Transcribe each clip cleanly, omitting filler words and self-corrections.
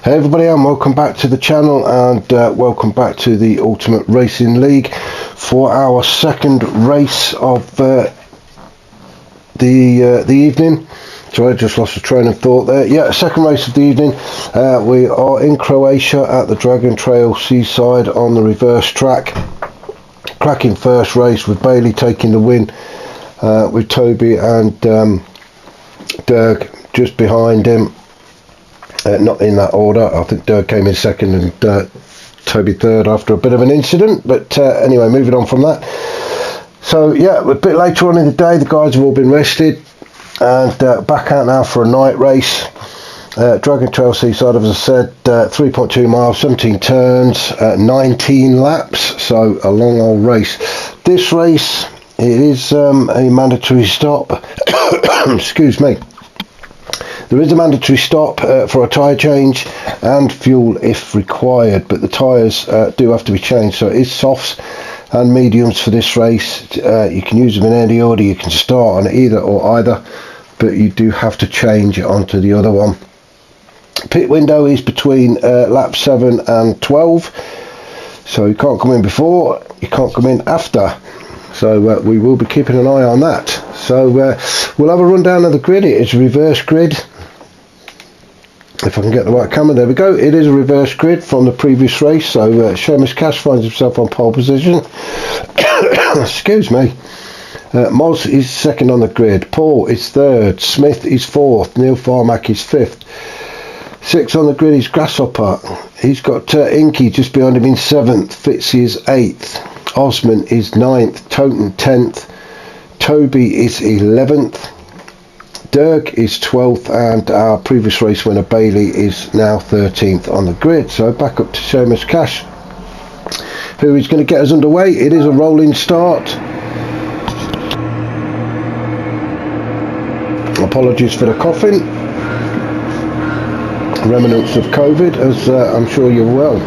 Hey everybody, and welcome back to the channel, and welcome back to the Ultimate Racing League for our second race of the evening. Sorry, I just lost a train of thought there. Yeah, second race of the evening. We are in Croatia at the Dragon Trail Seaside on the reverse track. Cracking first race with Bailey taking the win, with Toby and Dirk just behind him. Not in that order. I think Dirk came in second and Toby third after a bit of an incident, but anyway, moving on from that. So yeah, a bit later on in the day, the guys have all been rested and back out now for a night race. Dragon Trail Seaside, as I said, 3.2 miles, 17 turns, 19 laps, so a long old race. This race, it is a mandatory stop. Excuse me. There is a mandatory stop for a tyre change and fuel if required, but the tyres do have to be changed, so it is softs and mediums for this race. You can use them in any order, you can start on either or either, but you do have to change it onto the other one. Pit window is between lap 7 and 12, so you can't come in before, you can't come in after. So we will be keeping an eye on that. So we'll have a rundown of the grid. It is a reverse grid. If I can get the right camera, there we go. It is a reverse grid from the previous race. So Seamus Cash finds himself on pole position. Excuse me. Moz is second on the grid. Paul is third. Smith is fourth. Neil Farmack is fifth. Sixth on the grid is Grasshopper. He's got Inky just behind him in seventh. Fitzy is eighth. Osman is 9th, Toten 10th, Toby is 11th, Dirk is 12th, and our previous race winner Bailey is now 13th on the grid. So back up to Seamus Cash, who is going to get us underway. It is a rolling start. Apologies for the coughing. Remnants of COVID, as I'm sure you're well.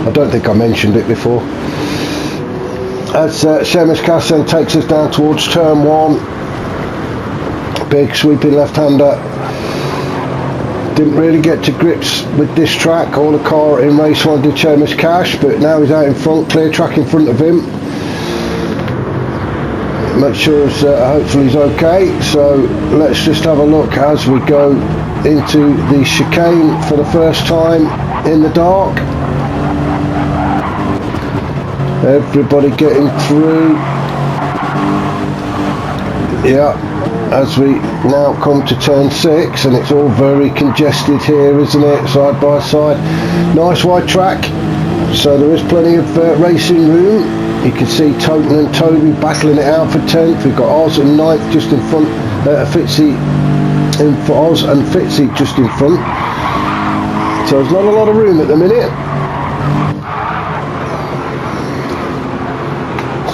I don't think I mentioned it before. As Seamus Cash then takes us down towards turn 1. Big sweeping left-hander. Didn't really get to grips with this track or the car in race 1 did Seamus Cash, but now he's out in front, clear track in front of him. Make sure hopefully he's okay. So let's just have a look as we go into the chicane for the first time in the dark. Everybody getting through. Yeah, as we now come to turn 6, and it's all very congested here, isn't it, side by side. Nice wide track, so there is plenty of racing room. You can see Toten and Toby battling it out for 10th. We've got Oz and 9th just in front, Fitzy in for Oz and Fitzy just in front. So there's not a lot of room at the minute.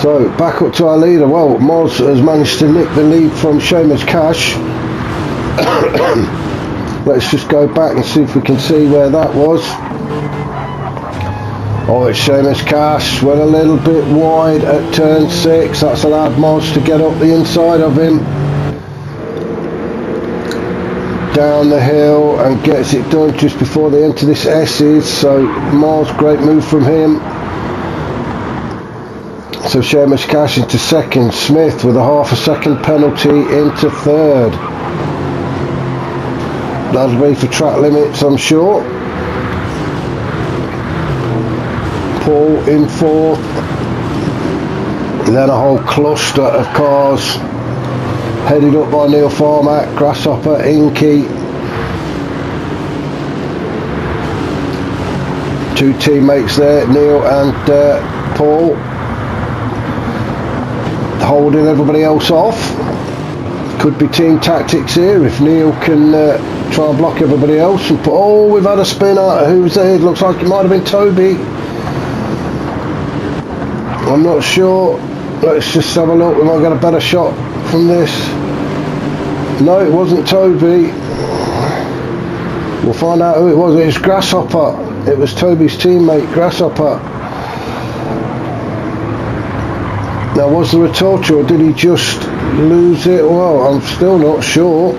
So back up to our leader. Well, Moz has managed to nick the lead from Seamus Cash. Let's just go back and see if we can see where that was. Oh, it's Seamus Cash. Went a little bit wide at turn 6. That's allowed Moz to get up the inside of him. Down the hill and gets it done just before they enter this S's. So Moz, great move from him. So Seamus Cash into second, Smith with a half a second penalty into third. That'll be for track limits, I'm sure. Paul in fourth. And then a whole cluster of cars headed up by Neil Farmack, Grasshopper, Inky. Two teammates there, Neil and Paul. Holding everybody else off. Could be team tactics here if Neil can try and block everybody else and put, oh, we've had a spinner. Who's there? It looks like it might have been Toby. I'm not sure. Let's just have a look. We might get a better shot from this. No, it wasn't Toby. We'll find out who it was. It was Grasshopper. It was Toby's teammate, Grasshopper. Now, was there a torch or did he just lose it? Well, I'm still not sure.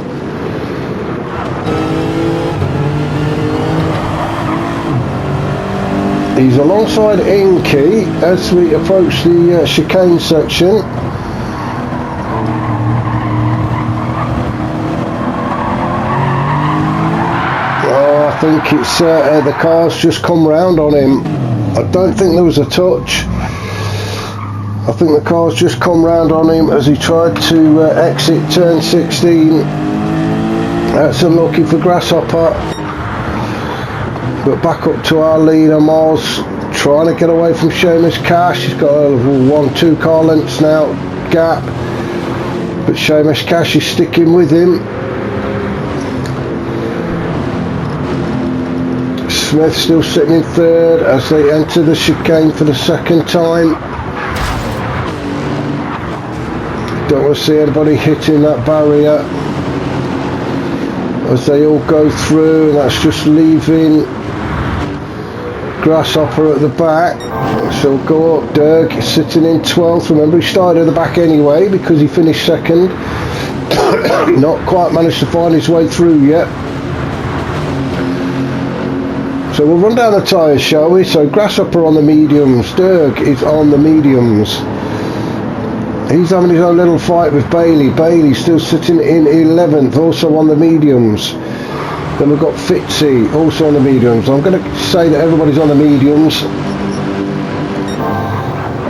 He's alongside Inky as we approach the chicane section. Oh, I think it's the car's just come round on him. I don't think there was a touch. I think the car's just come round on him as he tried to exit turn 16. That's unlucky for Grasshopper. But back up to our leader, Moz, trying to get away from Seamus Cash. He's got a 1-2 car lengths now gap, but Seamus Cash is sticking with him. Smith still sitting in third as they enter the chicane for the second time. Don't want to see anybody hitting that barrier as they all go through, and that's just leaving Grasshopper at the back. So we'll go up. Dirk is sitting in 12th. Remember, he started at the back anyway because he finished second. Not quite managed to find his way through yet. So we'll run down the tyres, shall we? So Grasshopper on the mediums. Dirk is on the mediums. He's having his own little fight with Bailey. Bailey's still sitting in 11th, also on the mediums. Then we've got Fitzy, also on the mediums. I'm going to say that everybody's on the mediums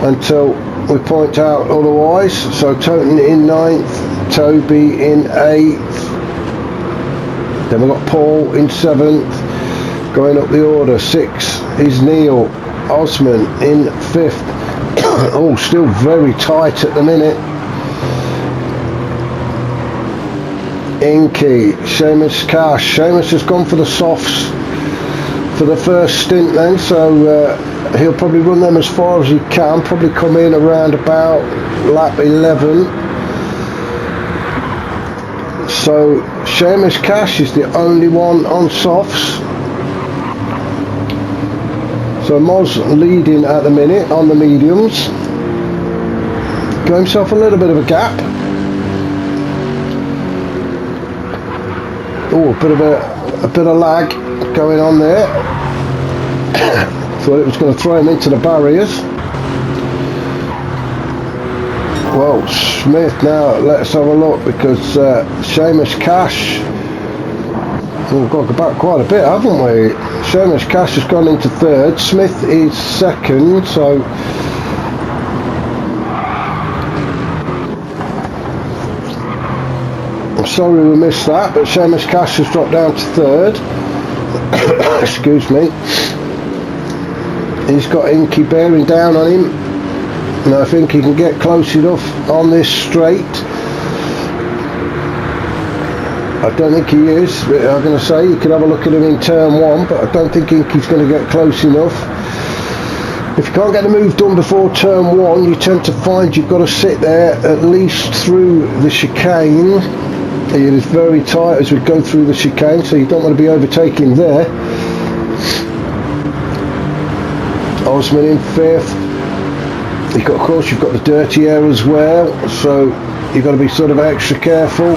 until we point out otherwise. So Toten in 9th, Toby in 8th. Then we've got Paul in 7th. Going up the order, 6th is Neil. Osman in 5th. Oh, still very tight at the minute. Inky, Seamus Cash. Seamus has gone for the softs for the first stint then, so he'll probably run them as far as he can, probably come in around about lap 11. So Seamus Cash is the only one on softs. So Moz leading at the minute on the mediums. Got himself a little bit of a gap. Oh, a bit of lag going on there. Thought it was going to throw him into the barriers. Well, Smith now, let's have a look, because Seamus Cash, we've got to go back quite a bit, haven't we? Seamus Cash has gone into third, Smith is second, so I'm sorry we missed that, but Seamus Cash has dropped down to third. Excuse me. He's got Inky bearing down on him, and I think he can get close enough on this straight. I don't think he is, but I'm going to say you can have a look at him in turn 1, but I don't think Inky's going to get close enough. If you can't get the move done before turn 1, you tend to find you've got to sit there at least through the chicane. It is very tight as we go through the chicane, so you don't want to be overtaking there. Osman in 5th. Of course, you've got the dirty air as well, so you've got to be sort of extra careful.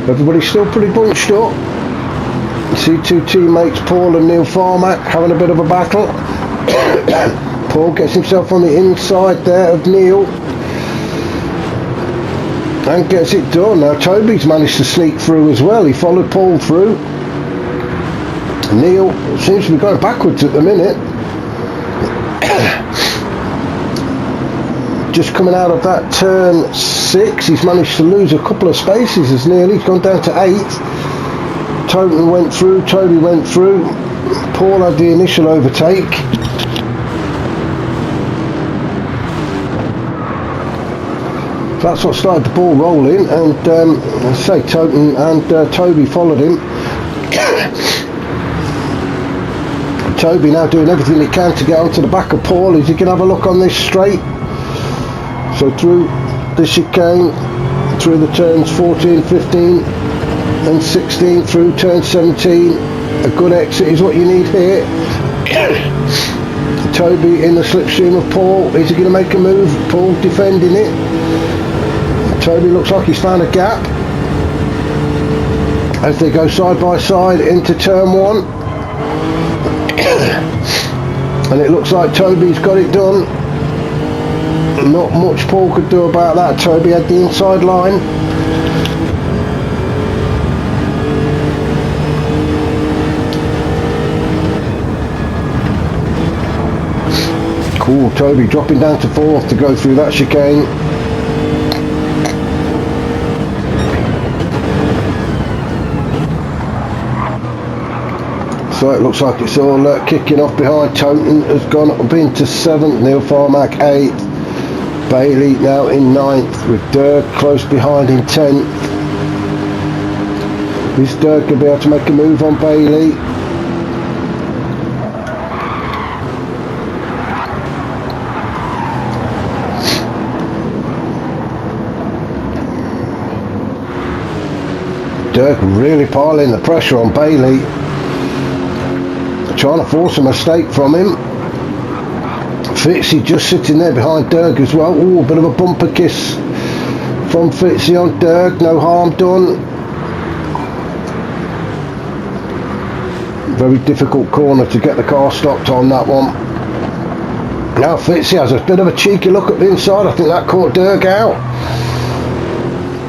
Everybody's still pretty bunched up. You see two teammates, Paul and Neil Farmack, having a bit of a battle. Paul gets himself on the inside there of Neil and gets it done. Now Toby's managed to sneak through as well. He followed Paul through. Neil seems to be going backwards at the minute. Just coming out of that turn 6, he's managed to lose a couple of spaces as Neil, he's gone down to 8th. Toten went through, Toby went through, Paul had the initial overtake. That's what started the ball rolling, and I say Toten and Toby followed him. Toby now doing everything he can to get onto the back of Paul. Is he going to have a look on this straight? So through the chicane, through the turns 14, 15 and 16, through turn 17. A good exit is what you need here. Toby in the slipstream of Paul. Is he going to make a move? Paul defending it. Toby looks like he's found a gap as they go side by side into turn 1. And it looks like Toby's got it done. Not much Paul could do about that. Toby had the inside line. Cool, Toby dropping down to 4th to go through that chicane. So it looks like it's all kicking off behind. Toten has gone up into 7th, Neil Farmack 8th, Bailey now in 9th, with Dirk close behind in 10th. Is Dirk going to be able to make a move on Bailey? Dirk really piling the pressure on Bailey, trying to force a mistake from him. Fitzy just sitting there behind Dirk as well. Ooh, a bit of a bumper kiss from Fitzy on Dirk, no harm done. Very difficult corner to get the car stopped on that one. Now Fitzy has a bit of a cheeky look at the inside. I think that caught Dirk out.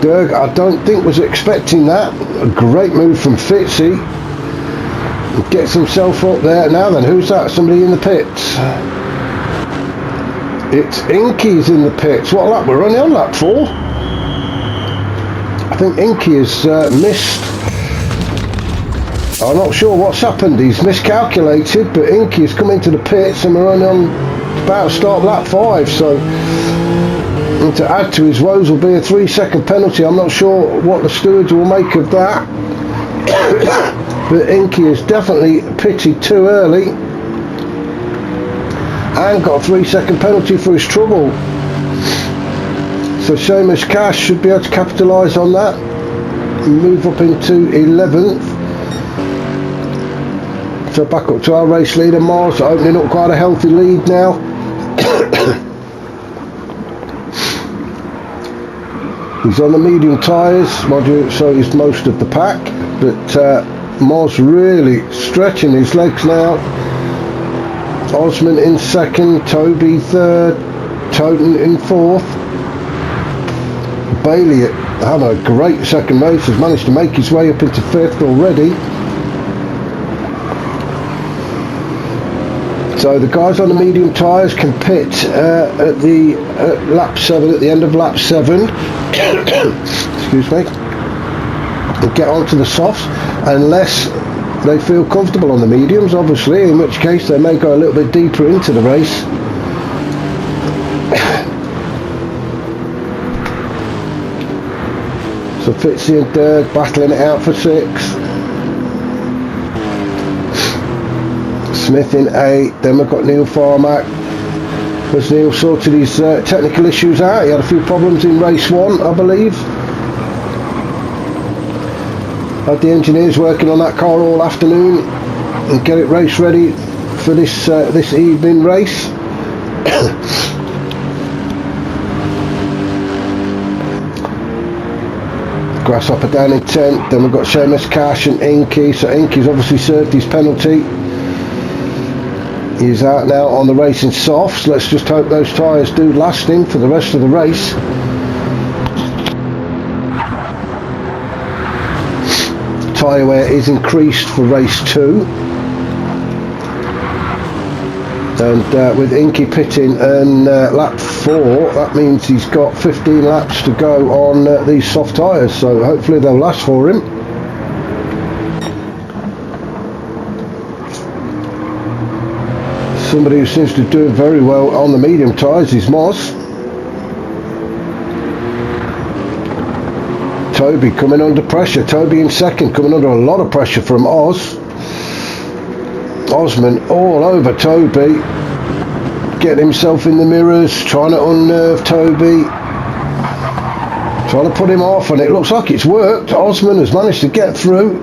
Dirk, I don't think was expecting that. A great move from Fitzy. Gets himself up there. Now then, who's that? Somebody in the pits. It's Inky's in the pits. What lap? We're only on lap 4. I think Inky has missed. I'm not sure what's happened. He's miscalculated, but Inky has come into the pits and we're only on about to start lap 5. So, and to add to his woes will be a 3-second penalty. I'm not sure what the stewards will make of that. But Inky is definitely pitted too early and got a 3-second penalty for his trouble. So Seamus Cash should be able to capitalise on that and move up into 11th. So back up to our race leader Mars, opening up quite a healthy lead now. He's on the medium tyres, so he's most of the pack, but Moz really stretching his legs now. Osman in 2nd, Toby 3rd, Toten in 4th. Bailey having a great second race, has managed to make his way up into 5th already. So the guys on the medium tyres can pit at lap 7, at the end of lap 7. Excuse me. And get onto the softs, unless they feel comfortable on the mediums, obviously, in which case they may go a little bit deeper into the race. So Fitzy and Dirk battling it out for 6th. Smith in 8th. Then we've got Neil Farmack. As Neil sorted his technical issues out, he had a few problems in race 1, I believe. Had the engineers working on that car all afternoon and get it race ready for this this evening race. Grasshopper down in 10th. Then we've got Seamus Cash and Inky. So Inky's obviously served his penalty. He's out now on the racing softs. Let's just hope those tyres do last him for the rest of the race. Tyre wear is increased for race 2. And with Inky pitting in lap 4, that means he's got 15 laps to go on these soft tyres. So hopefully they'll last for him. Somebody who seems to do very well on the medium tyres is Moz. Toby coming under pressure. Toby in 2nd, coming under a lot of pressure from Oz. Osman all over Toby, getting himself in the mirrors, trying to unnerve Toby, trying to put him off, and it looks like it's worked. Osman has managed to get through.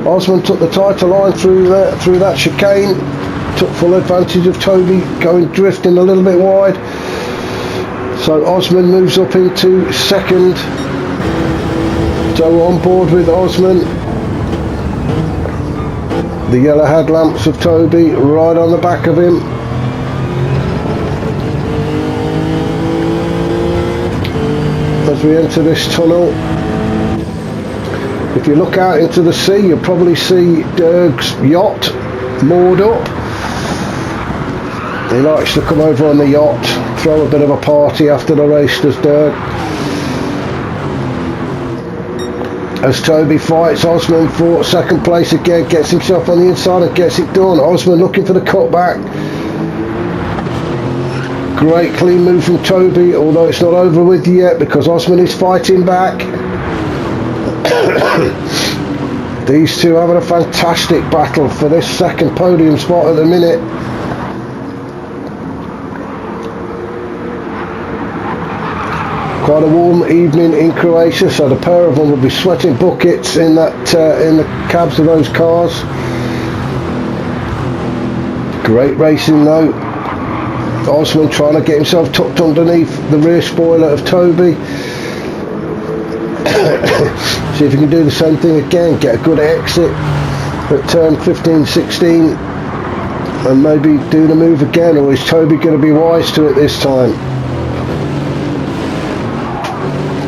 Osman took the tighter line through that chicane, took full advantage of Toby going drifting a little bit wide. So Osman moves up into 2nd. So on board with Osman. The yellow headlamps of Toby right on the back of him. As we enter this tunnel, if you look out into the sea, you'll probably see Dirk's yacht moored up. He likes to come over on the yacht, throw a bit of a party after the race, does Dirk. As Toby fights Osman for second place again, gets himself on the inside and gets it done. Osman looking for the cutback. Great clean move from Toby, although it's not over with yet because Osman is fighting back. These two having a fantastic battle for this second podium spot at the minute. Quite a warm evening in Croatia, so the pair of them will be sweating buckets in that in the cabs of those cars. Great racing though. Osman trying to get himself tucked underneath the rear spoiler of Toby. See if he can do the same thing again, get a good exit at turn 15-16 and maybe do the move again, or is Toby going to be wise to it this time?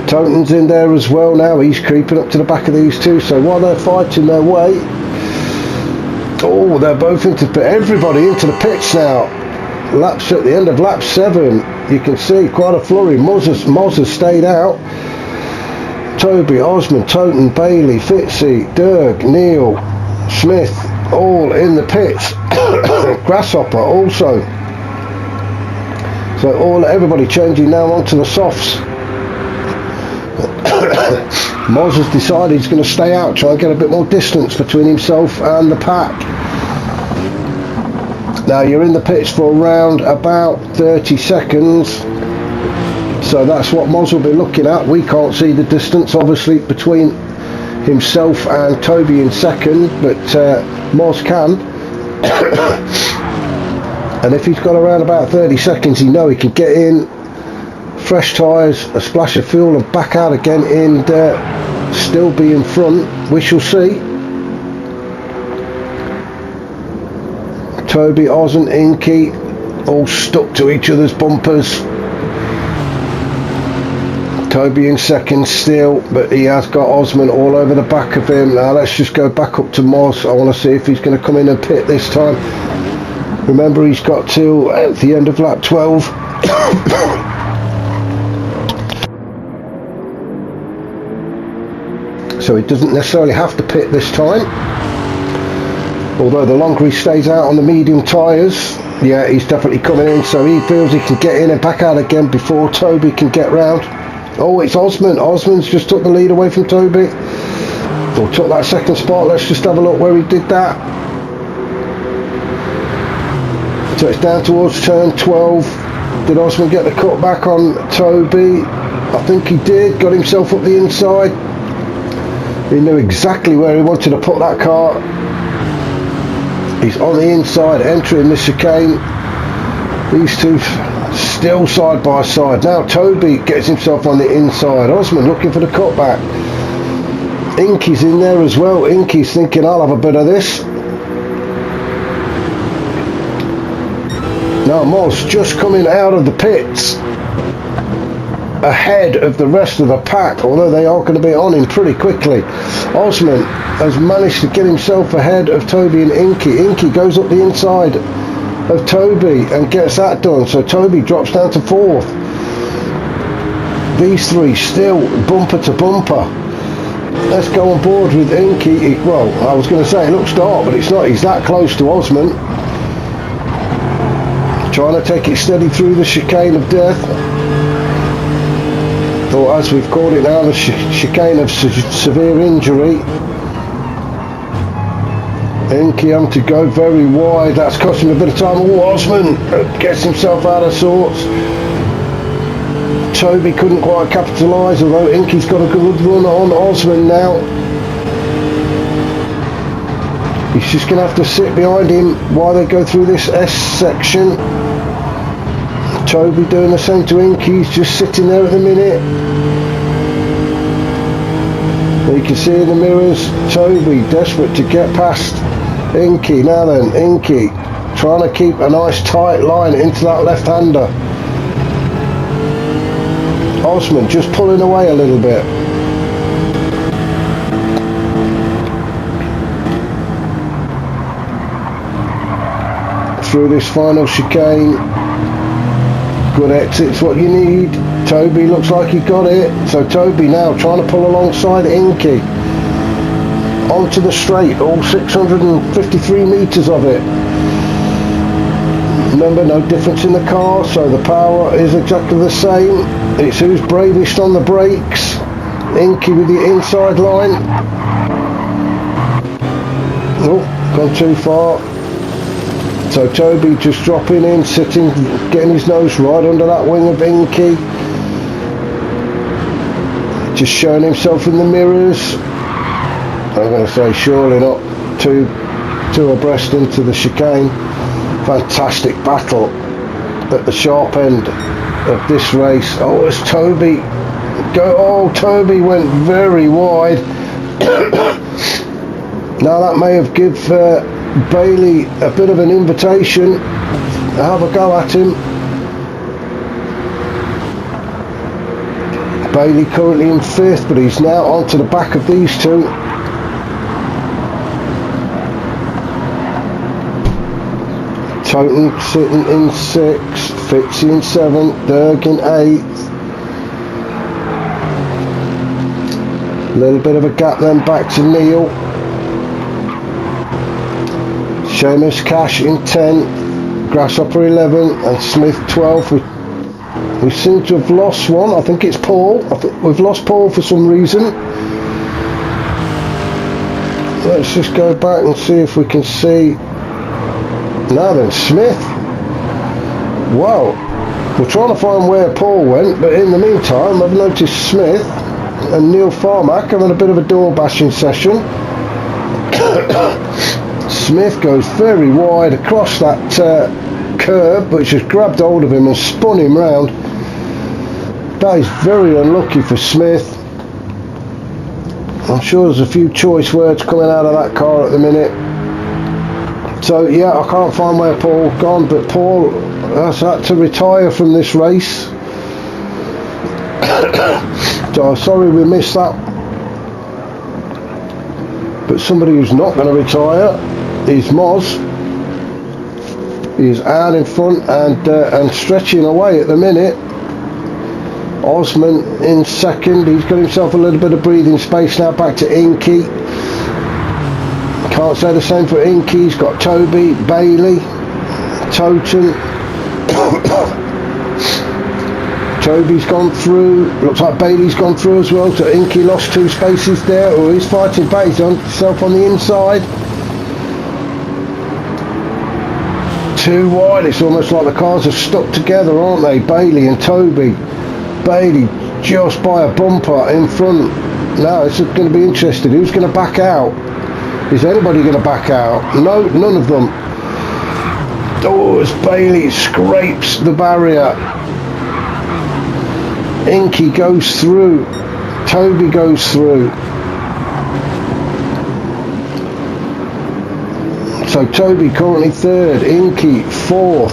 Toten's in there as well now, he's creeping up to the back of these two, so while they're fighting their way, oh, they're both into, everybody into the pits now. Laps at the end of lap 7, you can see quite a flurry. Moz has stayed out. Toby, Osman, Toten, Bailey, Fitzy, Dirk, Neil, Smith, all in the pits. Grasshopper also. So everybody changing now onto the softs. Moz has decided he's going to stay out, try and get a bit more distance between himself and the pack. Now you're in the pits for around about 30 seconds, so that's what Moz will be looking at. We can't see the distance obviously between himself and Toby in second, but Moz can. And if he's got around about 30 seconds, he can get in, fresh tyres, a splash of fuel and back out again and still be in front. We shall see. Toby, Oz and Inky all stuck to each other's bumpers. Toby in second still, but he has got Osman all over the back of him. Now let's just go back up to Moz. I want to see if he's going to come in and pit this time. Remember, he's got till at the end of lap 12. So he doesn't necessarily have to pit this time. Although the longer he stays out on the medium tyres, yeah, he's definitely coming in, so he feels he can get in and back out again before Toby can get round. Oh, it's Osman. Osman's just took the lead away from Toby. Or took that second spot. Let's just have a look where he did that. So it's down towards turn 12. Did Osman get the cut back on Toby? I think he did. Got himself up the inside. He knew exactly where he wanted to put that car. He's on the inside, entering the chicane. These two still side by side. Now Toby gets himself on the inside. Osman looking for the cutback. Inky's in there as well. Inky's thinking, I'll have a bit of this. Now Moz just coming out of the pits, ahead of the rest of the pack, although they are going to be on him pretty quickly. Osman has managed to get himself ahead of Toby and Inky. Inky goes up the inside of Toby and gets that done, so Toby drops down to 4th. These three still bumper to bumper. Let's go on board with Inky. Well, I was going to say it looks dark, but it's not. He's that close to Osman. Trying to take it steady through the chicane of death. Or as we've called it now, the chicane of severe injury. Inky having to go very wide. That's costing him a bit of time. Oh, Osman gets himself out of sorts. Toby couldn't quite capitalise, although Inky's got a good run on Osman now. He's just going to have to sit behind him while they go through this S section. Toby doing the same to Inky. He's just sitting there at the minute. You can see in the mirrors, Toby desperate to get past Inky, now then, Inky, trying to keep a nice tight line into that left-hander. Osman just pulling away a little bit. Through this final chicane. Good exit's what you need. Toby looks like he got it. So Toby now trying to pull alongside Inky. Onto the straight, all 653 metres of it. Remember, no difference in the car, so the power is exactly the same. It's who's bravest on the brakes. Inky with the inside line. Oh, gone too far. So Toby just dropping in, sitting, getting his nose right under that wing of Inky. Just showing himself in the mirrors. I'm going to say surely not two abreast into the chicane. Fantastic battle at the sharp end of this race. Oh, it's Toby. Toby went very wide. Now that may have given Bailey a bit of an invitation to have a go at him. Bailey currently in 5th, but he's now onto the back of these two. Toten sitting in 6th, Fitzy in 7th, Derg in 8th. A little bit of a gap then back to Neil. Seamus Cash in 10th, Grasshopper 11th and Smith 12th. We seem to have lost one. I think it's Paul. I think we've lost Paul for some reason. Let's just go back and see if we can see. Now then, Smith. Wow. We're trying to find where Paul went, but in the meantime I've noticed Smith and Neil Farmack having a bit of a door bashing session. Smith goes very wide across that curb, which has grabbed hold of him and spun him round. That is very unlucky for Smith. I'm sure there's a few choice words coming out of that car at the minute. So yeah, I can't find where Paul gone, but Paul has had to retire from this race. So sorry we missed that. But somebody who's not going to retire is Moz. He's out in front and stretching away at the minute. Osman in 2nd. He's got himself a little bit of breathing space now. Back to Inky. Can't say the same for Inky. He's got Toby, Bailey, Toten. Toby's gone through. Looks like Bailey's gone through as well. So Inky lost 2 spaces there. Oh, he's fighting back. He's on himself on the inside. Too wide. It's almost like the cars are stuck together, aren't they? Bailey and Toby. Bailey just by a bumper in front. Now it's going to be interesting. Who's going to back out? Is anybody going to back out? No, none of them. Oh, as Bailey scrapes the barrier. Inky goes through. Toby goes through. So Toby currently 3rd, Inky 4th.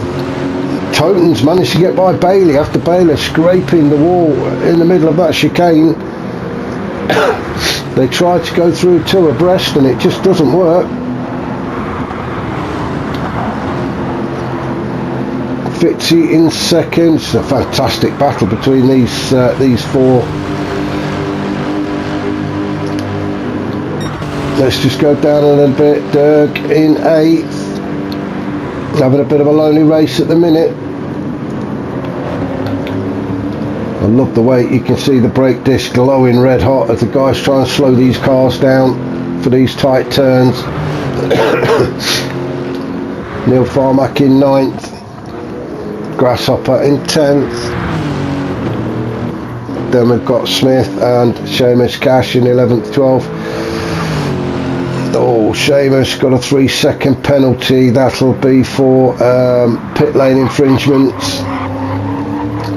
Toten's managed to get by Bailey after Bailey scraping the wall in the middle of that chicane. They tried to go through 2 abreast and it just doesn't work. Fitzy in 2nd. It's a fantastic battle between these 4. Let's just go down a little bit. Derg in 8th. Having a bit of a lonely race at the minute. I love the way you can see the brake disc glowing red hot as the guys try and slow these cars down for these tight turns. Neil Farmack in 9th. Grasshopper in 10th. Then we've got Smith and Seamus Cash in 11th, 12th. Oh, Seamus got a 3-second penalty. That'll be for pit lane infringements.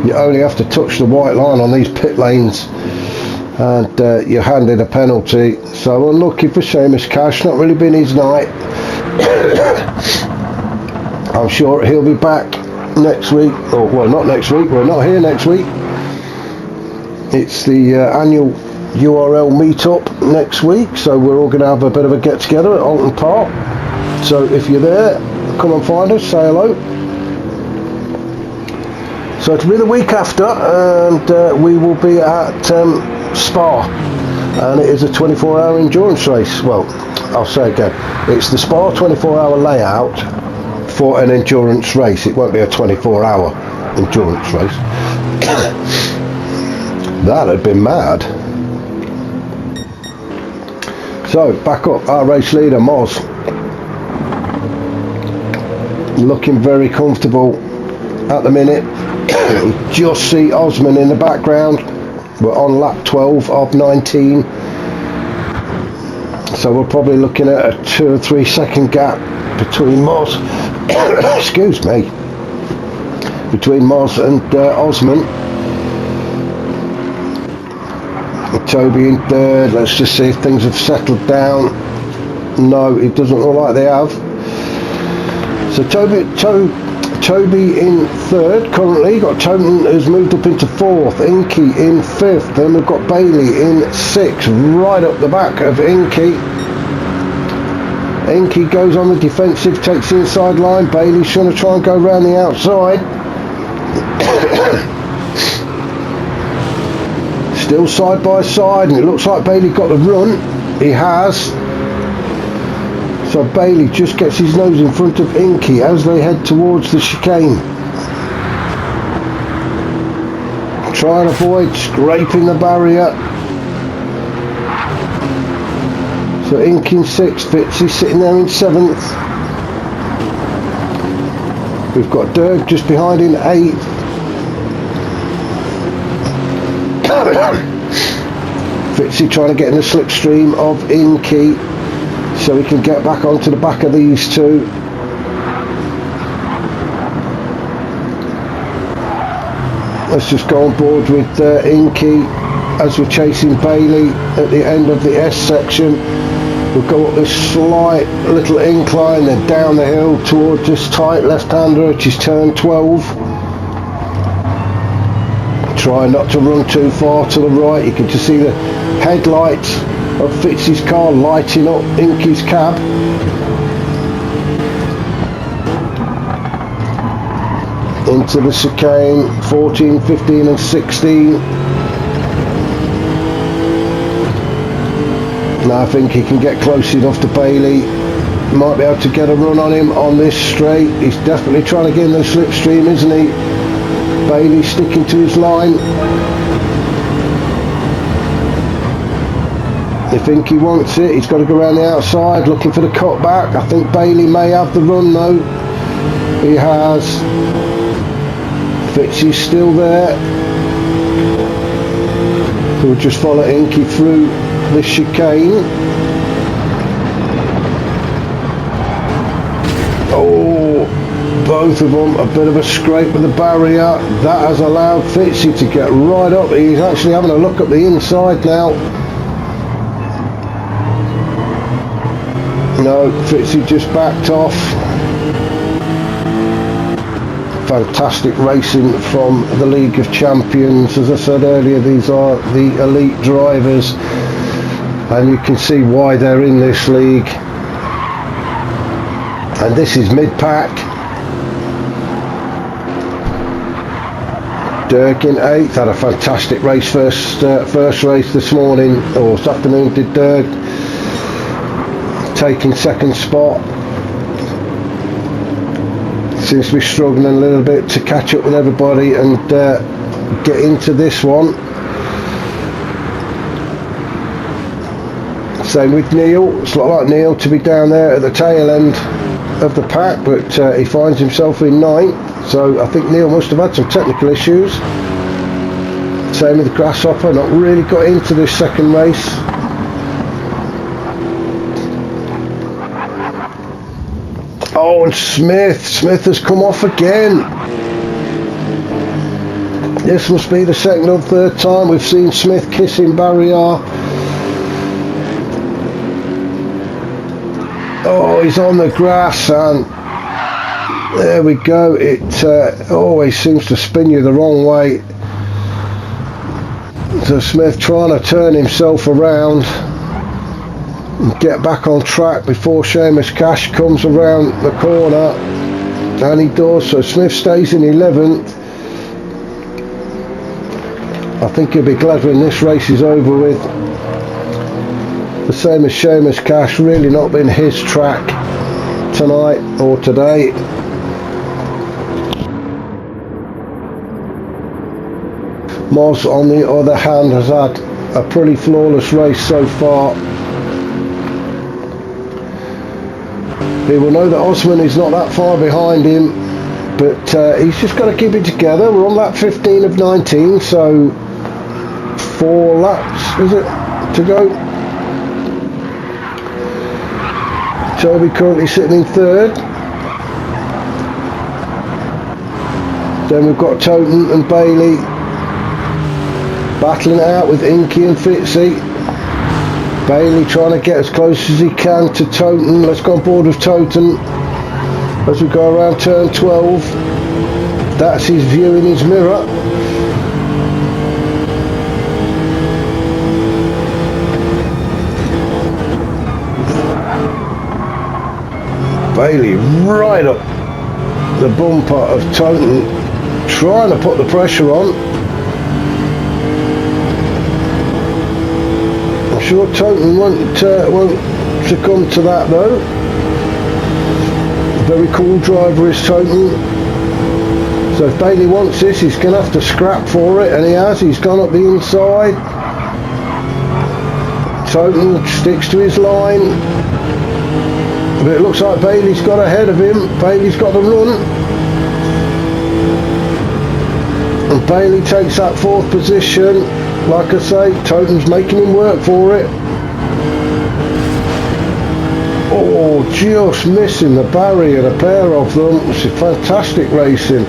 You only have to touch the white line on these pit lanes and you're handed a penalty. So unlucky for Seamus Cash, not really been his night. I'm sure he'll be back next week, or well, not next week, we're not here next week. It's the annual URL meetup next week, so we're all going to have a bit of a get together at Alton Park. So if you're there, come and find us, say hello. So it'll be the week after, and we will be at Spa, and it is a 24-hour endurance race. Well, I'll say again, it's the Spa 24-hour layout for an endurance race. It won't be a 24-hour endurance race. That'd been mad. So back up, our race leader Moz, looking very comfortable at the minute. Just see Osman in the background. We're on lap 12 of 19, so we're probably looking at a 2 or 3 second gap between Moz excuse me, between Moz and Osman. Toby in third. Let's just see if things have settled down. No, it doesn't look like they have. So Toby in third currently. Got Toten who's moved up into fourth. Inky in fifth. Then we've got Bailey in sixth, right up the back of Inky. Inky goes on the defensive, takes the inside line. Bailey's trying to try and go around the outside. Still side by side, and it looks like Bailey got the run. He has. So Bailey just gets his nose in front of Inky as they head towards the chicane. Try and avoid scraping the barrier. So Inky in sixth, Fitzy sitting there in seventh. We've got Dirk just behind in eighth. Fitzy trying to get in the slipstream of Inky so he can get back onto the back of these two. Let's just go on board with Inky as we're chasing Bailey at the end of the S section. We'll go up this slight little incline, then down the hill towards this tight left-hander, which is turn 12. Try not to run too far to the right. You can just see the headlights of Fitzy's car lighting up Inky's cab. Into the chicane, 14, 15 and 16. Now I think he can get close enough to Bailey. Might be able to get a run on him on this straight. He's definitely trying to get in the slipstream, isn't he? Bailey sticking to his line. I think he wants it. He's got to go around the outside looking for the cutback. I think Bailey may have the run though. He has. Fitzy's still there. So we'll just follow Inky through the chicane. Oh, both of them a bit of a scrape with the barrier. That has allowed Fitzy to get right up. He's actually having a look at the inside now. No, Fitzy just backed off. Fantastic racing from the League of Champions. As I said earlier, these are the elite drivers, and you can see why they're in this league. And this is mid-pack. Dirk in 8th, had a fantastic race first race this morning, or this afternoon did Dirk. Taking second spot. Seems to be struggling a little bit to catch up with everybody and get into this one. Same with Neil. It's not like Neil to be down there at the tail end of the pack, but he finds himself in 9th. So I think Neil must have had some technical issues. Same with Grasshopper, not really got into this second race. Oh, and Smith has come off again. This must be the second or third time we've seen Smith kissing barrier. Oh, he's on the grass, and there we go. It always seems to spin you the wrong way. So Smith trying to turn himself around and get back on track before Seamus Cash comes around the corner, and he does. So Smith stays in 11th. I think he'll be glad when this race is over with. The same as Seamus Cash, really not been his track tonight or today. Moz, on the other hand, has had a pretty flawless race so far. He will know that Osman is not that far behind him, but he's just got to keep it together. We're on lap 15 of 19, so 4 laps, is it, to go? Toby currently sitting in 3rd. Then we've got Toten and Bailey battling it out with Inky and Fitzy. Bailey trying to get as close as he can to Toten. Let's go on board with Toten as we go around turn 12. That's his view in his mirror. Bailey right up the bumper of Toten, trying to put the pressure on. I'm sure Toten won't succumb to that though. Very cool driver is Toten. So if Bailey wants this, he's going to have to scrap for it, and he has. He's gone up the inside. Toten sticks to his line. But it looks like Bailey's got ahead of him. Bailey's got the run. And Bailey takes that 4th position. Like I say, Toten's making him work for it. Oh, just missing the barrier, the pair of them. It's fantastic racing.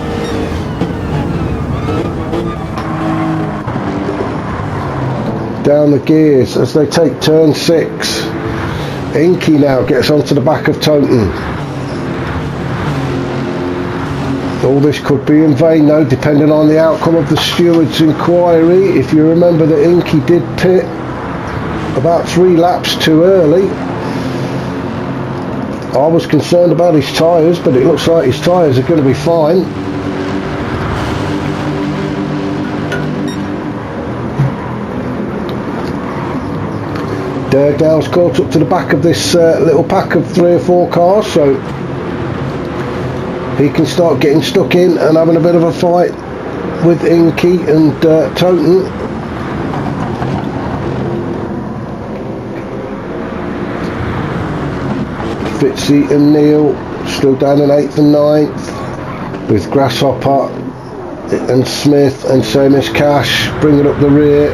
Down the gears as they take turn 6. Inky now gets onto the back of Toten. All this could be in vain though, depending on the outcome of the steward's inquiry. If you remember that Inky did pit about 3 laps too early. I was concerned about his tyres, but it looks like his tyres are going to be fine. Dergdale's caught up to the back of this little pack of 3 or 4 cars, so he can start getting stuck in and having a bit of a fight with Inky and Toten. Fitzy and Neil still down in 8th and 9th, with Grasshopper and Smith and Seamus Cash bringing up the rear.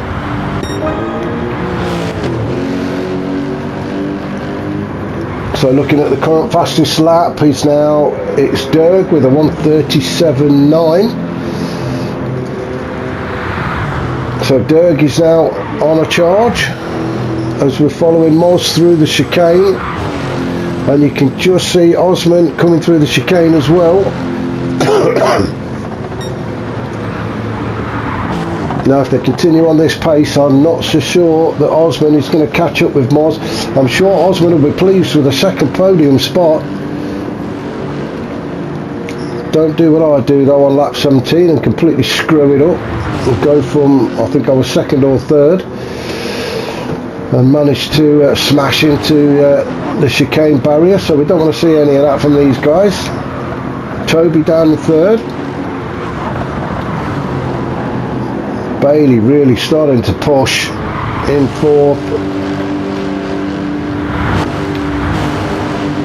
So looking at the current fastest lap, it's Derg with a 1:37.9. So Derg is now on a charge as we're following Moz through the chicane, and you can just see Osman coming through the chicane as well. Now if they continue on this pace, I'm not so sure that Osman is going to catch up with Moz. I'm sure Osman will be pleased with a 2nd podium spot. Don't do what I do though on lap 17 and completely screw it up and go from, I think I was 2nd or 3rd, and managed to smash into the chicane barrier. So we don't want to see any of that from these guys. Toby down the 3rd. Bailey really starting to push in 4th.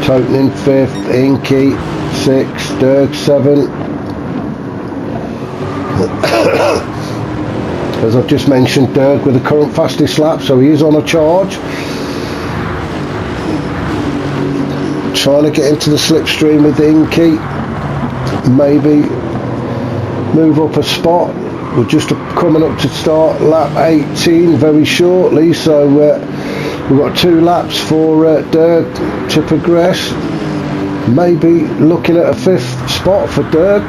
Toten in 5th, Inky 6th, Derg 7th. As I've just mentioned, Derg with the current fastest lap, so he is on a charge. Trying to get into the slipstream with Inky. Maybe move up a spot. We're just coming up to start lap 18 very shortly, so we've got 2 laps for Dirk to progress. Maybe looking at a 5th spot for Dirk.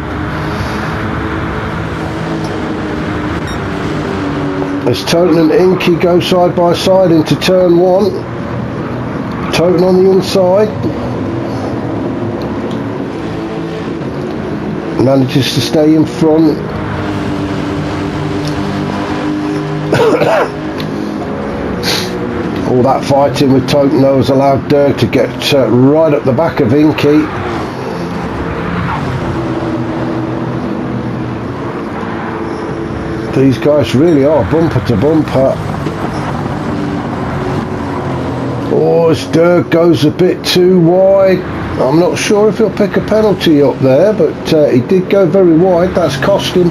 As Toten and Inky go side by side into turn 1. Toten on the inside. Manages to stay in front. All that fighting with Toten though has allowed Dirk to get right up the back of Inky. These guys really are bumper to bumper. Oh, as Dirk goes a bit too wide. I'm not sure if he'll pick a penalty up there, but he did go very wide. That's cost him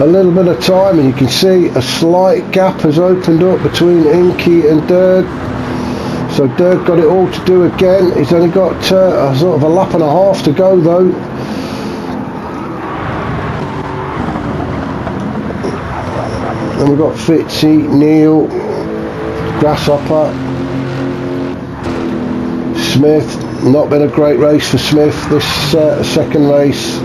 a little bit of time, and you can see a slight gap has opened up between Inky and Dirk. So Dirk got it all to do again. He's only got a sort of a lap and a half to go though. Then we've got Fitzy, Neil, Grasshopper, Smith. Not been a great race for Smith this second race.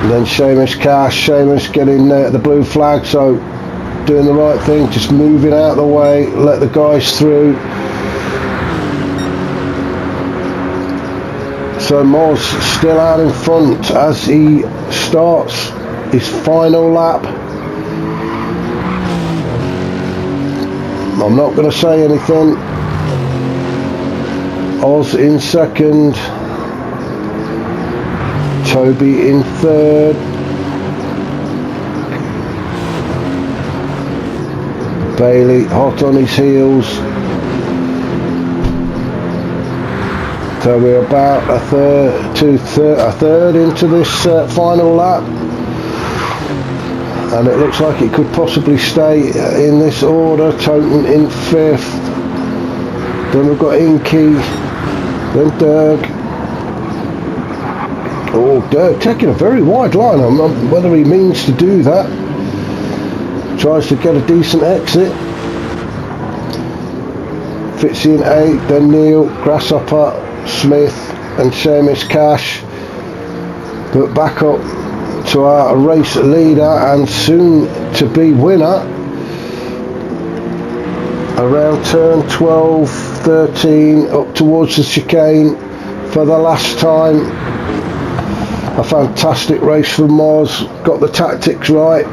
And then Seamus Cash, Seamus getting the blue flag, so doing the right thing, just moving out of the way, let the guys through. So Moz still out in front as he starts his final lap. I'm not going to say anything. Oz in second. Toby in third. Bailey hot on his heels. So we're about a third into this final lap, and it looks like it could possibly stay in this order. Toten in 5th. Then we've got Inky. Then Dirk. Oh, Dirk taking a very wide line. I'm not whether he means to do that. Tries to get a decent exit. Fitzy in 8th. Then Neil, Grasshopper, Smith and Seamus Cash. But back up to our race leader and soon to be winner around turn 12, 13 up towards the chicane for the last time. A fantastic race from Moz, got the tactics right.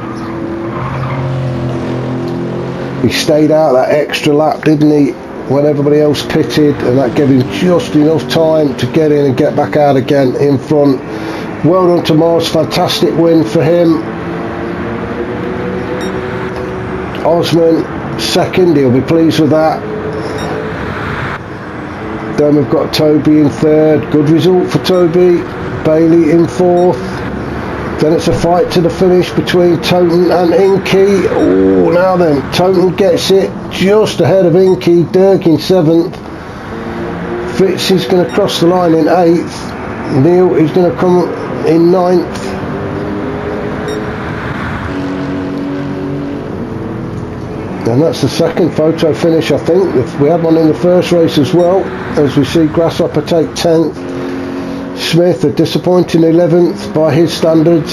He stayed out that extra lap, didn't he, when everybody else pitted, and that gave him just enough time to get in and get back out again in front. Well done to Moz, fantastic win for him. Osman second, he'll be pleased with that. Then we've got Toby in third, good result for Toby. Bailey in 4th. Then it's a fight to the finish between Toten and Inky. Oh, now then, Toten gets it just ahead of Inky. Dirk in 7th. Fitz is going to cross the line in 8th. Neil is going to come in 9th. And that's the second photo finish, I think. We had one in the first race as well, as we see Grasshopper take 10th. Smith, a disappointing 11th by his standards.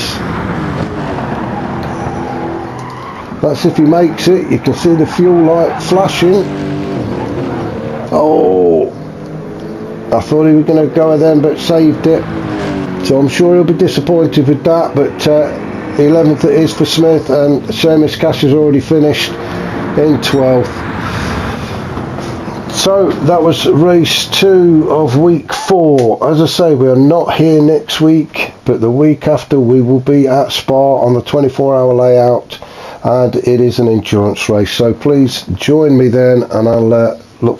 That's if he makes it. You can see the fuel light flashing. Oh, I thought he was going to go then, but saved it. So I'm sure he'll be disappointed with that. But 11th it is for Smith, and Seamus Cash has already finished in 12th. So that was race 2 of week 4. As I say, we are not here next week, but the week after we will be at Spa on the 24-hour layout, and it is an endurance race. So please join me then, and I'll look forward